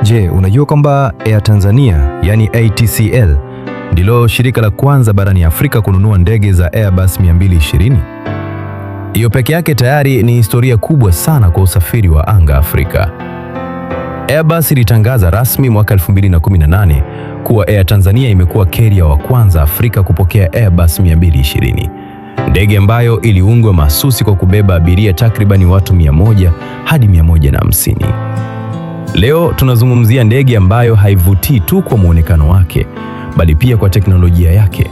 Je, unajua kwamba Air Tanzania, yani ATCL, ndilo shirika la kwanza barani Afrika kununua ndege za Airbus 220? Hiyo peke yake tayari ni historia kubwa sana kwa usafiri wa anga Afrika. Airbus ilitangaza rasmi mwaka 2018 kuwa Air Tanzania imekuwa carrier wa kwanza Afrika kupokea Airbus 220. Ndege ambayo iliundwa mahsusi kwa kubeba abiria takribani watu 100 hadi 150. Leo tunazungumzia ndege ambayo haivutii tu kwa muonekano wake, bali pia kwa teknolojia yake,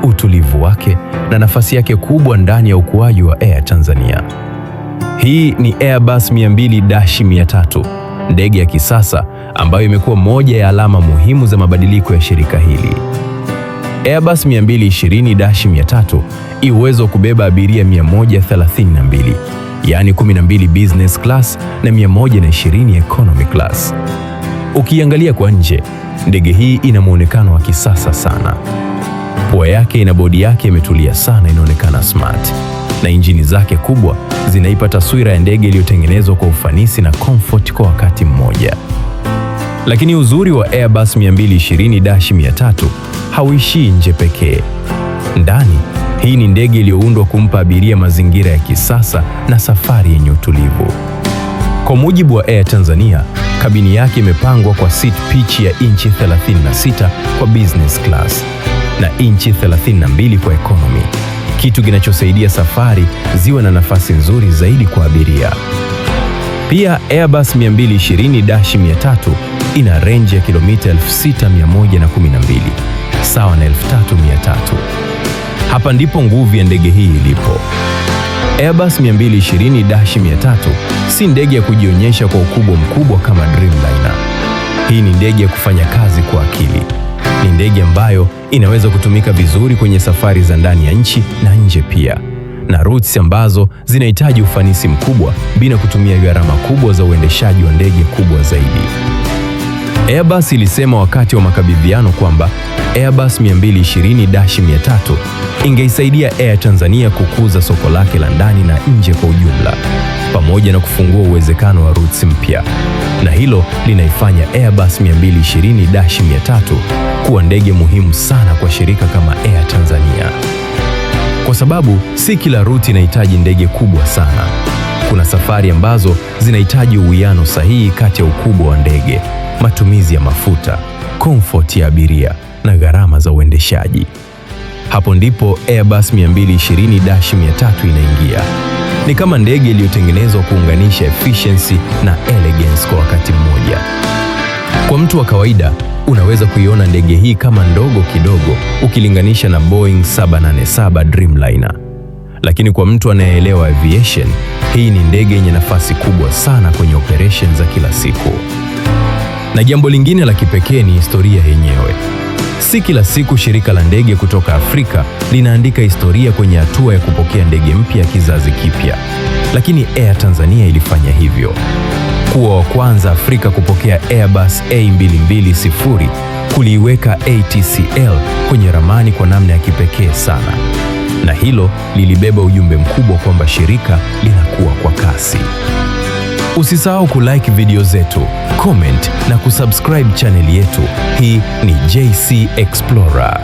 utulivu wake na nafasi yake kubwa ndani ya ukuaji wa Air Tanzania. Hii ni Airbus 200-300, ndege ya kisasa ambayo imekuwa moja ya alama muhimu za mabadiliko ya shirika hili. Airbus 220-300 ina uwezo wa kubeba abiria 132, yaani 12 business class na 120 economy class. Ukiangalia kwa nje, ndege hii ina muonekano wa kisasa sana. Pua yake na bodi yake imetulia sana, inaonekana smart, na injini zake kubwa zinaipa taswira ya ndege iliyotengenezwa kwa ufanisi na comfort kwa wakati mmoja. Lakini uzuri wa Airbus 220-300 hauishii nje pekee. Ndani, hii ni ndege iliyoundwa kumpa abiria mazingira ya kisasa na safari yenye utulivu. Kwa mujibu wa Air Tanzania, kabini yake imepangwa kwa seat pitch ya inchi 36 kwa business class na inchi 32 kwa economy, kitu kinachosaidia safari ziwe na nafasi nzuri zaidi kwa abiria. Pia Airbus 220-300 ina range ya kilomita 6112, sawa na 3300. Hapa ndipo nguvu ya ndege hii ilipo. Airbus 220-300 si ndege ya kujionyesha kwa ukubwa mkubwa kama Dreamliner. Hii ni ndege ya kufanya kazi kwa akili. Ni ndege ambayo inaweza kutumika vizuri kwenye safari za ndani ya nchi na nje pia, na routes ambazo zinahitaji ufanisi mkubwa bila kutumia gharama kubwa za uendeshaji wa ndege kubwa zaidi. Airbus ilisema wakati wa makabidhiano kwamba Airbus 220-300 ingeisaidia Air Tanzania kukuza soko lake la ndani na nje kwa ujumla, pamoja na kufungua uwezekano wa routes mpya. Na hilo linaifanya Airbus 220-300 kuwa ndege muhimu sana kwa shirika kama Air Tanzania. Kwa sababu si kila route inahitaji ndege kubwa sana. Kuna safari ambazo zinahitaji uwiano sahihi kati ya ukubwa wa ndege, matumizi ya mafuta, comfort ya abiria na gharama za uendeshaji. Hapo ndipo Airbus 220-300 inaingia. Ni kama ndege iliyotengenezwa kuunganisha efficiency na elegance kwa wakati mmoja. Kwa mtu wa kawaida, unaweza kuiona ndege hii kama ndogo kidogo ukilinganisha na Boeing 787 Dreamliner. Lakini kwa mtu anayeelewa aviation, hii ni ndege yenye nafasi kubwa sana kwenye operations za kila siku. Na jambo lingine la kipekee ni historia yenyewe. Si kila siku shirika la ndege kutoka Afrika linaandika historia kwenye hatua ya kupokea ndege mpya ya kizazi kipya. Lakini Air Tanzania ilifanya hivyo. Kuwa wa kwanza Afrika kupokea Airbus A220 kuliiweka ATCL kwenye ramani kwa namna ya kipekee sana. Na hilo lilibeba ujumbe mkubwa kwamba shirika linakuwa kwa kasi. Usisahau kulike video zetu, comment na kusubscribe channel yetu. Hii ni JC Explorer.